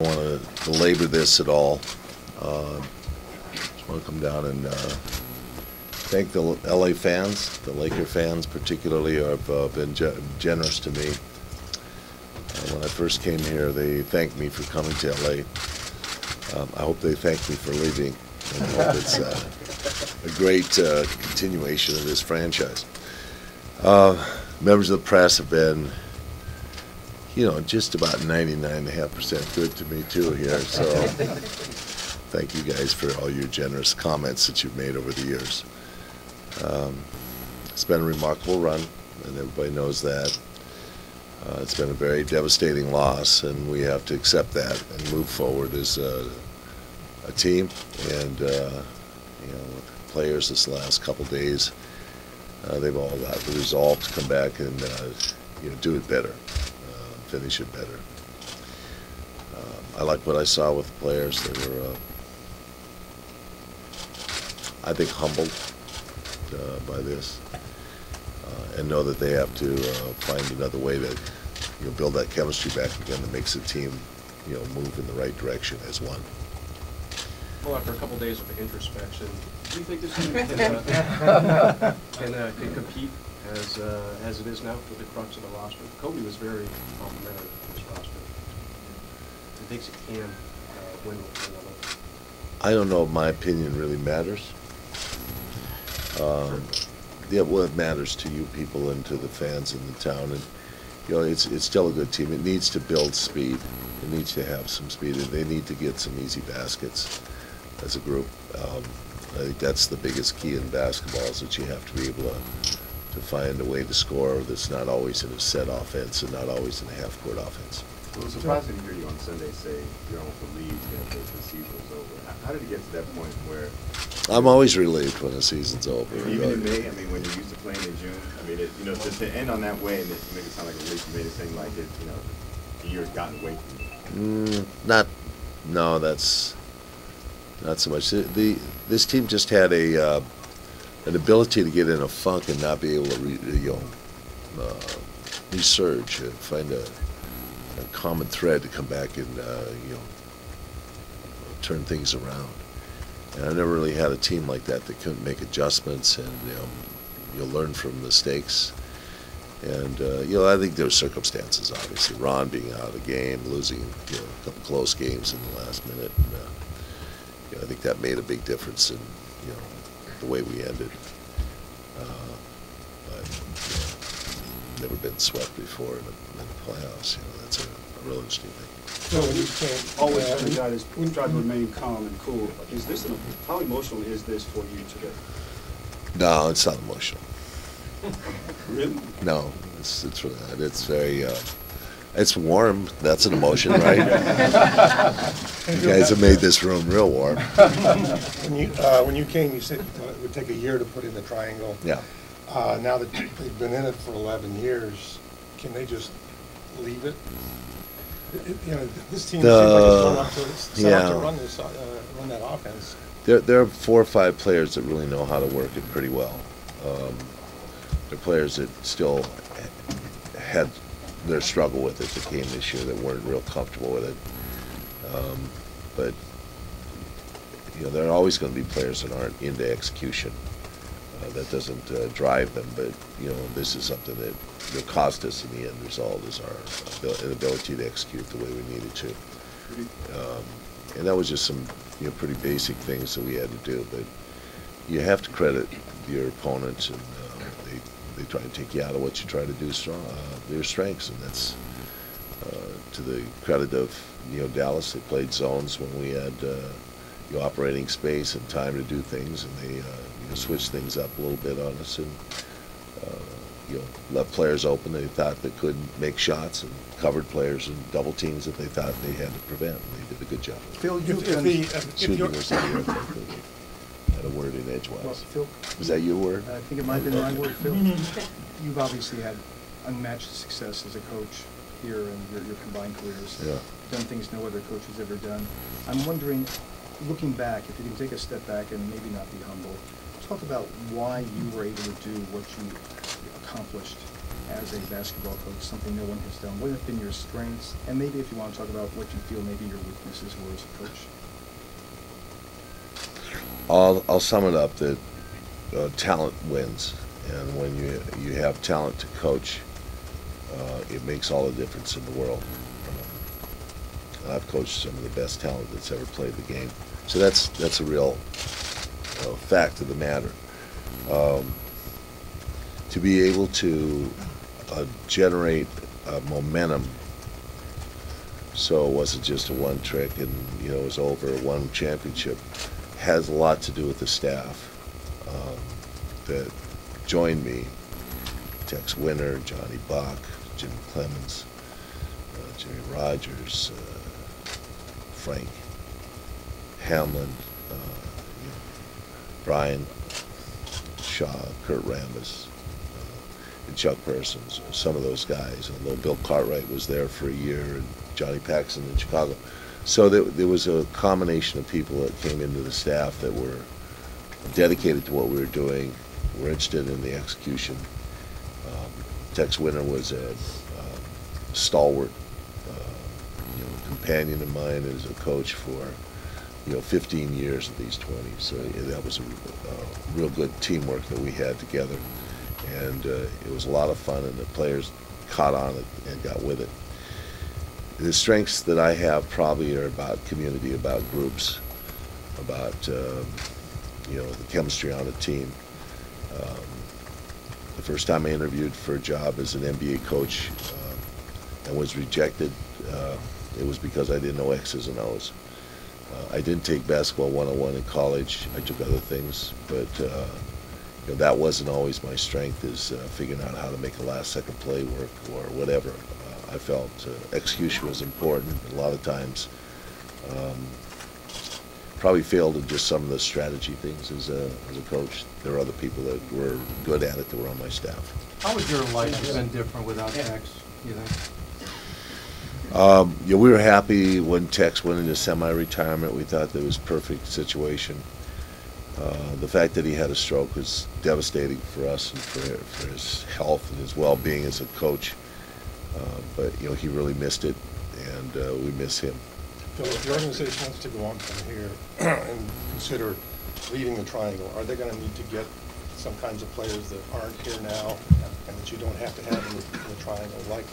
want to belabor this at all. Just want to come down and thank the LA fans, the Laker fans particularly, who have been generous to me. When I first came here, they thanked me for coming to LA. I hope they thank me for leaving, and I hope it's a great continuation of this franchise. Members of the press have been, just about 99.5% good to me too here. So thank you guys for all your generous comments that you've made over the years. It's been a remarkable run, and everybody knows that. It's been a very devastating loss, and we have to accept that and move forward as a team. And players this last couple days, they've all got the resolve to come back and do it better, finish it better. I like what I saw with the players. They were, I think, humbled by this, and know that they have to find another way to build that chemistry back again that makes the team move in the right direction as one. Well, after a couple days of introspection, do you think this team can compete as it is now with the crux of the roster? Kobe was very complimentary of this roster. He thinks it can win with another. I don't know if my opinion really matters. Well, it matters to you people and to the fans in the town, and it's still a good team. It needs to build speed. It needs to have some speed, and they need to get some easy baskets as a group. I think that's the biggest key in basketball, is that you have to be able to find a way to score that's not always in a set offense and not always in a half-court offense. Well, it was surprising to hear you on Sunday say you're almost relieved the season was over. How did it get to that point where? I'm always relieved when the season's over. Even in May, when you're used to playing in June, to end on that way and to make it sound like a relief, you made it seem like the year's gotten away from you. No, that's not so much. This team just had an ability to get in a funk and not be able to resurge, find a common thread to come back and turn things around. And I never really had a team like that couldn't make adjustments, and you'll learn from mistakes. And I think there were circumstances, obviously. Ron being out of the game, losing a couple close games in the last minute, and I think that made a big difference in the way we ended. But never been swept before in the playoffs. That's a real interesting thing. So when you can't always try to remain calm and cool, how emotional is this for you today? No, it's not emotional. Really? No, it's really not. It's very, it's warm. That's an emotion, right? You guys have made this room real warm. When you came, you said it would take a year to put in the triangle. Yeah. Now that they've been in it for 11 years, can they just leave it? This team seems like it's set up to run that offense. There are 4 or 5 players that really know how to work it pretty well. There are players that still had their struggle with it that came this year that weren't real comfortable with it. But there are always going to be players that aren't into execution. That doesn't drive them, but this is something that cost us in the end result, is our inability to execute the way we needed to. And that was just some pretty basic things that we had to do. But you have to credit your opponents, and they try to take you out of what you try to do your strengths, and that's to the credit of Dallas. They played zones when we had operating space and time to do things, and they switched things up a little bit on us, and left players open they thought they couldn't make shots, and covered players and double teams that they thought they had to prevent. And they did a good job. Phil, Shooting was the other thing. Had a word in edgewise. Well, Phil, was that your word? I think it might have been my word, Phil. You've obviously had unmatched success as a coach here in your combined careers. Yeah. Done things no other coach has ever done. I'm wondering, looking back, if you can take a step back and maybe not be humble, talk about why you were able to do what you accomplished as a basketball coach, something no one has done? What have been your strengths? And maybe if you want to talk about what you feel maybe your weaknesses were as a coach. I'll sum it up that talent wins, and when you have talent to coach, it makes all the difference in the world. And I've coached some of the best talent that's ever played the game, so that's a real fact of the matter. To be able to generate momentum, so it wasn't just a one trick and it was over, one championship, has a lot to do with the staff that joined me. Tex Winter, Johnny Bach, Jimmy Clemens, Jimmy Rogers, Frank Hamlin, Brian Shaw, Kurt Rambis, and Chuck Persons, some of those guys, although Bill Cartwright was there for a year, and Johnny Paxson in Chicago. So there was a combination of people that came into the staff that were dedicated to what we were doing, were interested in the execution. Tex Winter was a stalwart companion of mine as a coach for 15 years of these 20. So that was a real good teamwork that we had together, and it was a lot of fun, and the players caught on it and got with it. The strengths that I have probably are about community, about groups, about the chemistry on a team. The first time I interviewed for a job as an NBA coach and was rejected, it was because I didn't know X's and O's. I didn't take basketball 101 in college. I took other things, but that wasn't always my strength, is figuring out how to make a last-second play work or whatever. I felt execution was important. A lot of times, probably failed in just some of the strategy things as a coach. There are other people that were good at it that were on my staff. How would your life have been different without Tex, you think? We were happy when Tex went into semi-retirement. We thought that was a perfect situation. The fact that he had a stroke was devastating for us and for his health and his well-being as a coach. But he really missed it, and we miss him. Bill, if the organization wants to go on from here and consider leading the triangle, are they going to need to get some kinds of players that aren't here now and that you don't have to have in the triangle, like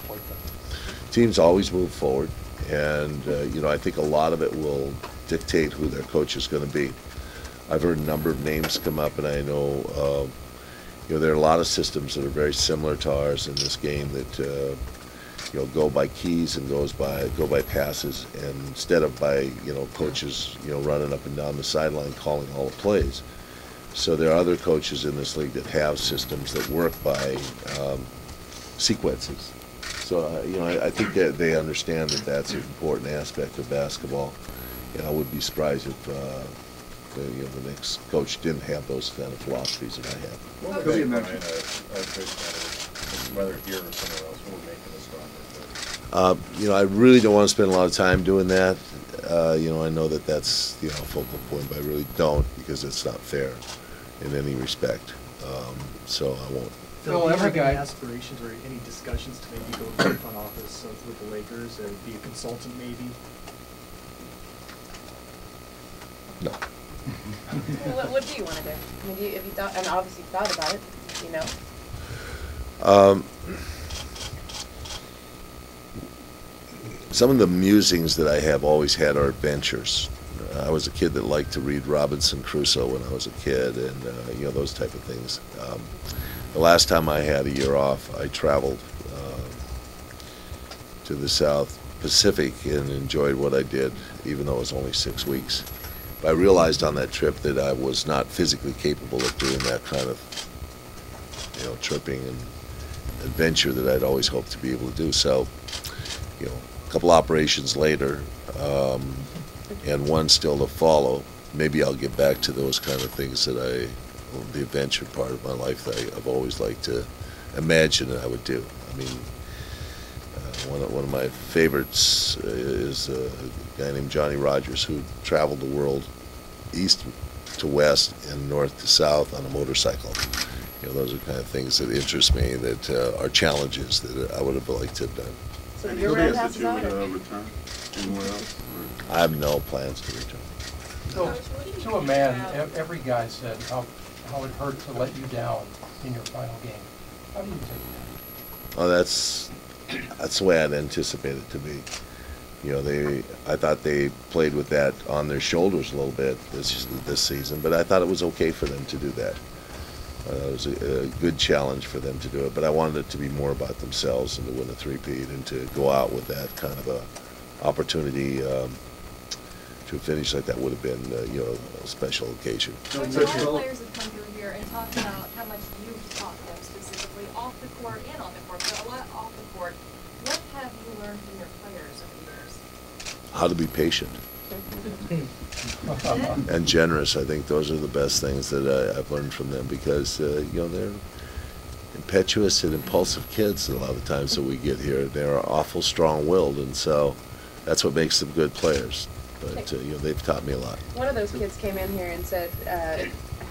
Point Guard? Teams always move forward, and I think a lot of it will dictate who their coach is going to be. I've heard a number of names come up, and I know there are a lot of systems that are very similar to ours in this game that go by keys and go by passes, and instead of by coaches running up and down the sideline calling all the plays. So there are other coaches in this league that have systems that work by sequences. So I think that they understand that that's an important aspect of basketball. I would be surprised if the next coach didn't have those kind of philosophies that I have. What would make Ryan a good candidate, whether here or somewhere else? What would make him a strong coach? I really don't want to spend a lot of time doing that. I know that that's a focal point, but I really don't, because it's not fair in any respect. So I won't. Phil, Do you every have any guy. aspirations or any discussions to maybe go to the front office with the Lakers, or be a consultant maybe? No. What do you want to do? I mean, have you thought, and obviously you've thought about it, Some of the musings that I have always had are adventures. I was a kid that liked to read Robinson Crusoe when I was a kid, and those type of things. The last time I had a year off, I traveled to the South Pacific and enjoyed what I did, even though it was only 6 weeks. But I realized on that trip that I was not physically capable of doing that kind of, tripping and adventure that I'd always hoped to be able to do. So, a couple operations later, and one still to follow, maybe I'll get back to those kind of things that the adventure part of my life that I've always liked to imagine that I would do. I mean, one of my favorites is a guy named Johnny Rogers, who traveled the world east to west and north to south on a motorcycle. You know, those are kind of things that interest me, that are challenges that I would have liked to have done. So Any your plans roundhouse that is you on? would or- return anywhere else? I have no plans to return. So, to a man, every guy said how it hurt to let you down in your final game. How do you take that? Oh, that's the way I'd anticipate it to be. You know, I thought they played with that on their shoulders a little bit this season, but I thought it was okay for them to do that. It was a good challenge for them to do it, but I wanted it to be more about themselves and to win a three-peat and to go out with that kind of a opportunity to finish like that would have been, you know, a special occasion. When a lot of players have come through here and talked about how much you've taught them specifically off the court and on the court, but a lot off the court. What have you learned from your players over the years? How to be patient and generous. I think those are the best things that I've learned from them, because you know, they're impetuous and impulsive kids a lot of the times that we get here. They're awful strong-willed, and so that's what makes them good players. But you know, they've taught me a lot. One of those kids came in here and said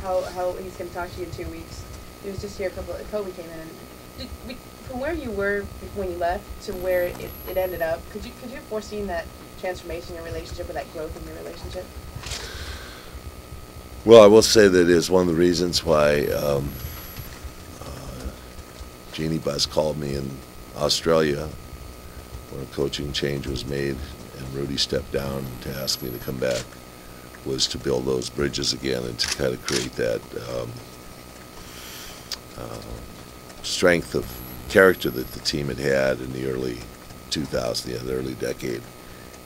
how he's going to talk to you in 2 weeks. He was just here a couple. Kobe came in. And from where you were when you left to where it ended up, could you have foreseen that transformation in your relationship, or that growth in your relationship? Well, I will say that is one of the reasons why Jeannie Buss called me in Australia when a coaching change was made and Rudy stepped down to ask me to come back, was to build those bridges again and to kind of create that strength of character that the team had in the early 2000s, the early decade.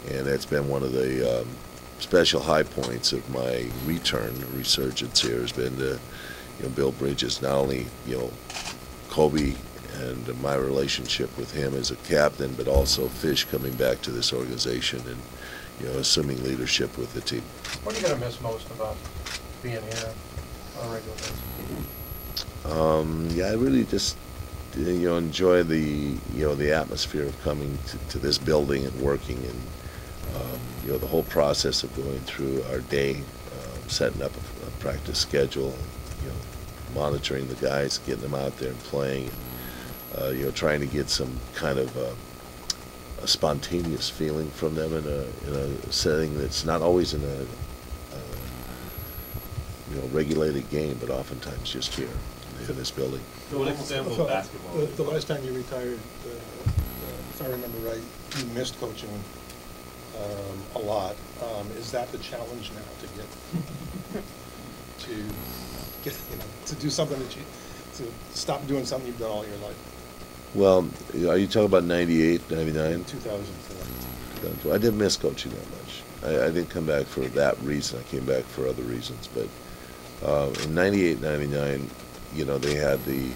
And that's been one of the special high points of my resurgence here, has been to, you know, build bridges. Not only, you know, Kobe and my relationship with him as a captain, but also Fish coming back to this organization and, you know, assuming leadership with the team. What are you going to miss most about being here on a regular basis? Yeah, I really just, you know, enjoy the, you know, the atmosphere of coming to this building and working, and you know, the whole process of going through our day, setting up a practice schedule, you know, monitoring the guys, getting them out there and playing, you know, trying to get some kind of a spontaneous feeling from them in a setting that's not always in a you know, regulated game, but oftentimes just here in this building. To what extent will basketball? The last time you retired, if I remember right, you missed coaching a lot. Is that the challenge now to get you know, to do something to stop doing something you've done all your life? Well, are you talking about 98, 99? 2004. I didn't miss coaching that much. I didn't come back for that reason. I came back for other reasons. But in 98, 99, you know, they had the,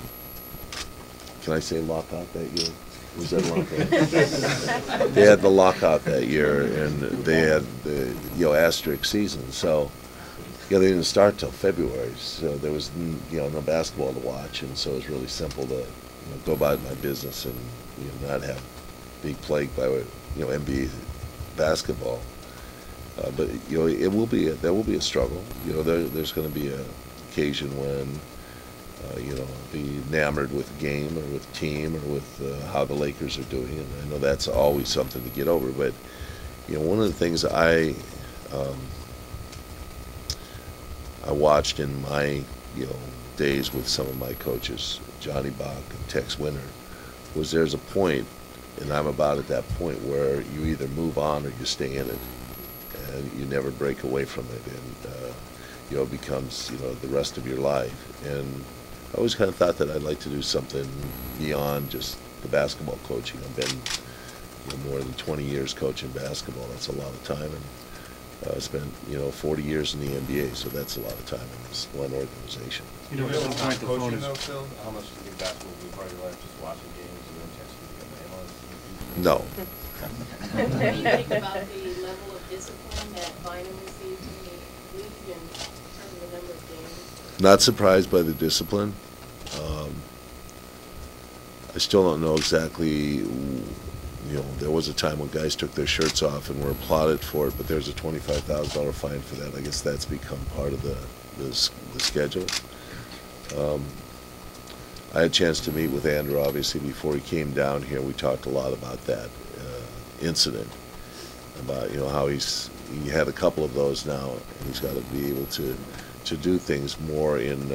can I say lockout that year? Was that lockout? They had the lockout that year, and they had the, you know, asterisk season. So, yeah, they didn't start till February. So there was, you know, no basketball to watch, and so it was really simple to, you know, go about my business and, you know, not have be plagued by, you know, NBA basketball. But you know, there will be a struggle. You know, there's going to be an occasion when you know, be enamored with the game or with the team or with how the Lakers are doing, and I know that's always something to get over. But you know, one of the things I watched in my, you know, days with some of my coaches, Johnny Bach and Tex Winter, was there's a point, and I'm about at that point, where you either move on or you stay in it, and you never break away from it, and you know, it becomes, you know, the rest of your life. And I always kind of thought that I'd like to do something beyond just the basketball coaching. I've been, you know, more than 20 years coaching basketball. That's a lot of time, and I spent, you know, 40 years in the NBA, so that's a lot of time in this one organization. You know, at some point the phone is... Phil, how much do you think basketball will be part of your life, just watching games and then texting the analysts? No. What do you think about the level of discipline that Bynum received in the league in terms of the number of games? Not surprised by the discipline. I still don't know exactly, you know, there was a time when guys took their shirts off and were applauded for it, but there's a $25,000 fine for that. I guess that's become part of the schedule. I had a chance to meet with Andrew, obviously, before he came down here. We talked a lot about that incident, about, you know, how he had a couple of those now, and he's got to be able to do things more in,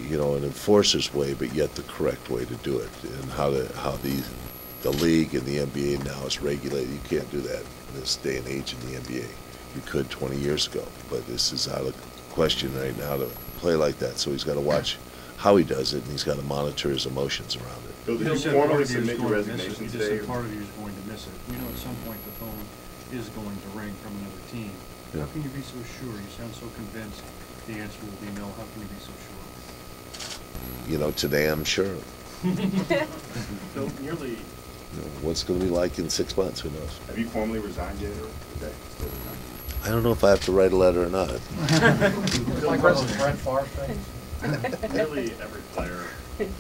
you know, an enforcer's way, but yet the correct way to do it, and how the league and the NBA now is regulated. You can't do that in this day and age in the NBA. You could 20 years ago, but this is out of question right now to play like that. So he's got to watch how he does it, and he's got to monitor his emotions around it. Bill, did You you said formally part of you is submit your going to miss it. resignation You just today? said part of you is going to miss it. We know at some point the phone is going to ring from another team. Yeah. How can you be so sure? You sound so convinced the answer will be no. How can you be so sure? You know, today I'm sure. Bill, nearly You know, what's going to be like in 6 months? Who knows? Have you formally resigned yet, or is that still resigned? I don't know if I have to write a letter or not. Like one of those Brett Favre things. nearly every player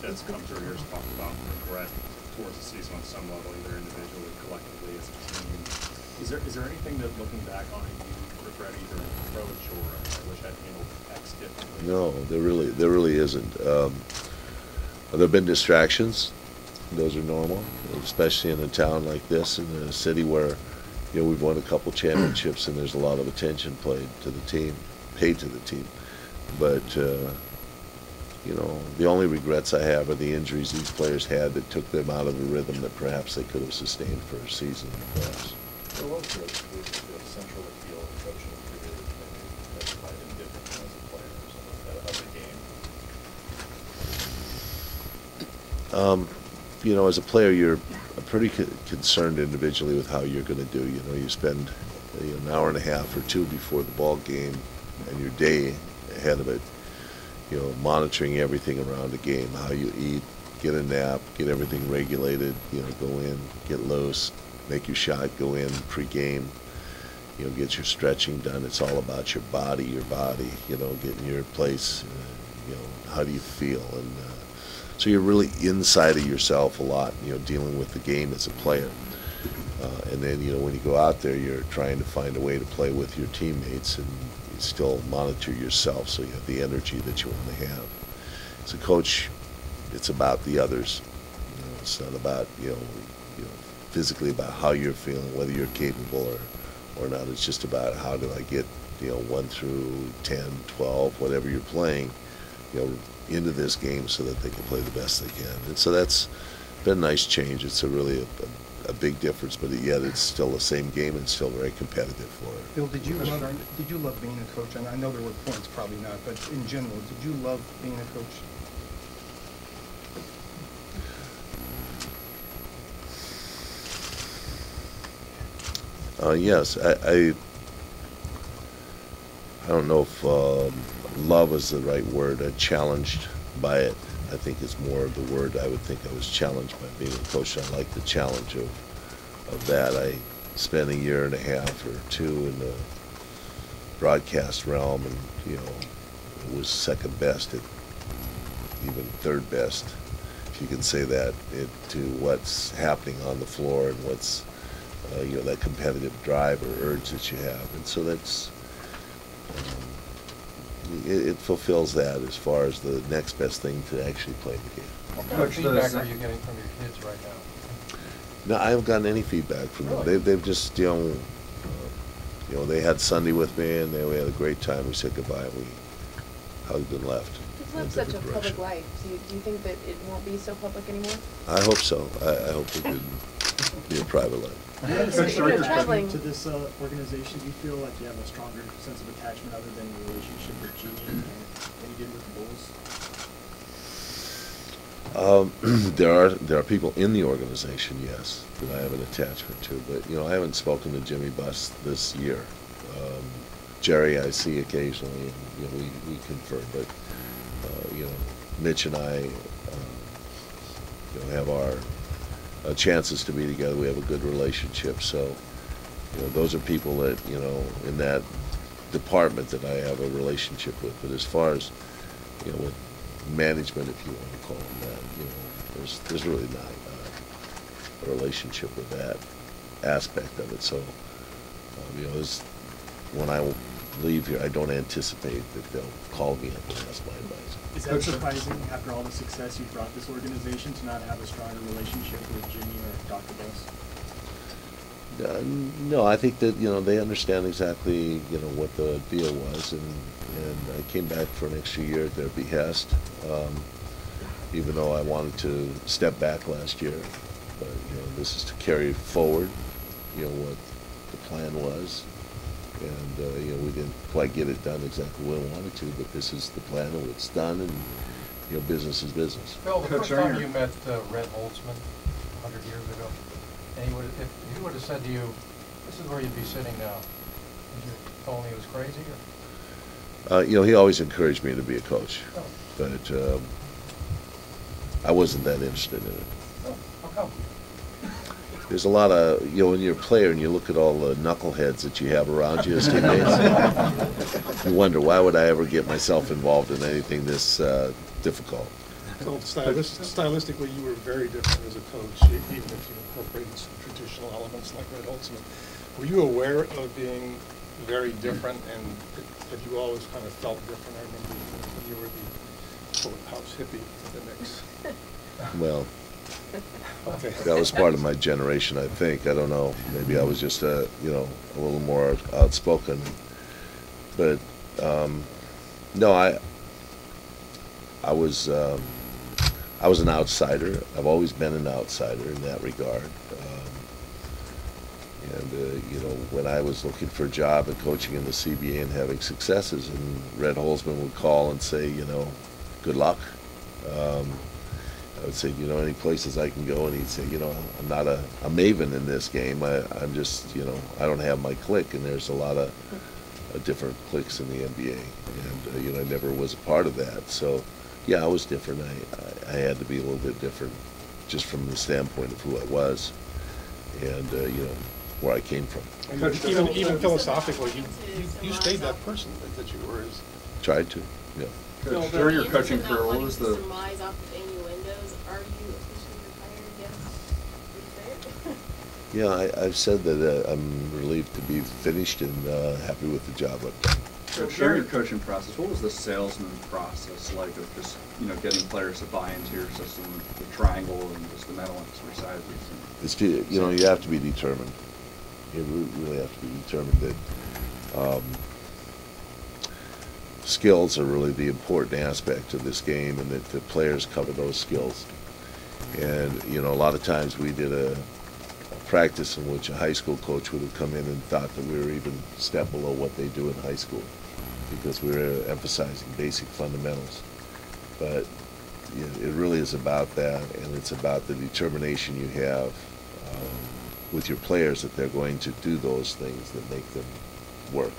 that's come through here has talked about regret towards the season on some level, either individually, collectively, as a team. Is there anything that, looking back on it, you regret either an approach or I wish I'd handled X differently? No, there really isn't. There have been distractions. Those are normal, especially in a town like this, in a city where, you know, we've won a couple championships and there's a lot of attention paid to the team. But, you know, the only regrets I have are the injuries these players had that took them out of a rhythm that perhaps they could have sustained for a season in the playoffs. So what was the central appeal of coaching for you that might have been different as a player or something of the game? You know, as a player, you're pretty concerned individually with how you're going to do. You know, you spend an hour and a half or two before the ball game and your day ahead of it, you know, monitoring everything around the game, how you eat, get a nap, get everything regulated, you know, go in, get loose, make your shot, go in pre-game, you know, get your stretching done. It's all about your body, you know, getting your place, you know, how do you feel? And so you're really inside of yourself a lot, you know, dealing with the game as a player. And then, you know, when you go out there, you're trying to find a way to play with your teammates and you still monitor yourself so you have the energy that you want to have. As a coach, it's about the others. You know, it's not about, you know, physically about how you're feeling, whether you're capable or not. It's just about how do I get, you know, 1 through 10, 12, whatever you're playing, you know, into this game so that they can play the best they can. And so that's been a nice change. It's really a big difference, but yet it's still the same game and still very competitive for it. Bill, did you love being a coach? And I know there were points, probably not, but in general, did you love being a coach? Yes, I don't know if love is the right word. Challenged by it, I think is more of the word. I would think I was challenged by being a coach. I like the challenge of that. I spent a year and a half or two in the broadcast realm, and you know, was second best at even third best, if you can say that, to what's happening on the floor and what's you know, that competitive drive or urge that you have. And so that's it fulfills that as far as the next best thing to actually play the game. What kind of feedback are you getting from your kids right now? No, I haven't gotten any feedback from them. Really? They've just, you know, they had Sunday with me and we had a great time. We said goodbye and we hugged and left. You've lived such a public life. Do you think that it won't be so public anymore? I hope so. I hope it can be a private life. Traveling to this organization, do you feel like you have a stronger sense of attachment other than your relationship with Gene than you did with the Bulls? There are people in the organization, yes, that I have an attachment to, but you know, I haven't spoken to Jimmy Buss this year. Jerry I see occasionally, and you know, we confer, but you know, Mitch and I you know, have our chances to be together. We have a good relationship, so you know, those are people that, you know, in that department that I have a relationship with. But as far as, you know, with management, if you want to call them that, you know, there's really not a relationship with that aspect of it. So you know, when I leave here, I don't anticipate that they'll call me up and ask my advice. Is that surprising, after all the success you've brought this organization, to not have a stronger relationship with Jimmy or Dr. Buss? No, I think that, they understand exactly, what the deal was, and I came back for an extra year at their behest, even though I wanted to step back last year. But, this is to carry forward, what the plan was. And, we didn't quite get it done exactly the way we wanted to, but this is the plan, and it's done, and, business is business. Phil, the first time you met Red Holtzman 100 years ago, and if he would have said to you, this is where you'd be sitting now, would you have told him he was crazy? Or? He always encouraged me to be a coach, Oh. but I wasn't that interested in it. Oh, how come? There's a lot of, when you're a player and you look at all the knuckleheads that you have around you as teammates, you wonder, why would I ever get myself involved in anything this difficult? So stylistically, you were very different as a coach, even if you incorporated some traditional elements like Red Holtzman. Were you aware of being very different, and have you always kind of felt different? I remember when you were the quote house hippie for the Knicks. Well, Okay. that was part of my generation, I think. I don't know. Maybe I was just a little more outspoken. But no, I was an outsider. I've always been an outsider in that regard. When I was looking for a job and coaching in the CBA and having successes, and Red Holtzman would call and say, good luck. I would say, any places I can go, and he'd say, I'm not a maven in this game. I'm just, I don't have my clique, and there's a lot of different cliques in the NBA, and I never was a part of that. So, yeah, I was different. I had to be a little bit different, just from the standpoint of who I was, and where I came from. And even philosophically, you stayed that person that you were. Tried to, yeah. Coach, during your coaching career, what was the... Surmise off of innuendos, are you officially retired yet? Yeah, I've said that I'm relieved to be finished and happy with the job I've done. Coach, during your coaching process, what was the salesman process like of just, getting players to buy into your system, the triangle and just the mental exercises? It's you have to be determined. You really have to be determined that skills are really the important aspect of this game, and that the players cover those skills. And a lot of times we did a practice in which a high school coach would have come in and thought that we were even a step below what they do in high school, because we were emphasizing basic fundamentals. But it really is about that, and it's about the determination you have with your players that they're going to do those things that make them work.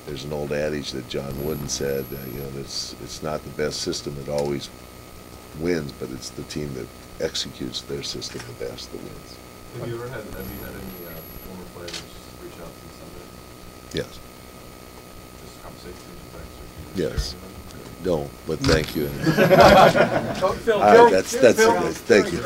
There's an old adage that John Wooden said, it's not the best system that always wins, but it's the team that executes their system the best that wins. Have you had any former players reach out to you someday? Yes. Just conversations with friends? Yes. No, but thank you. Phil, All right, that's it. Thank you.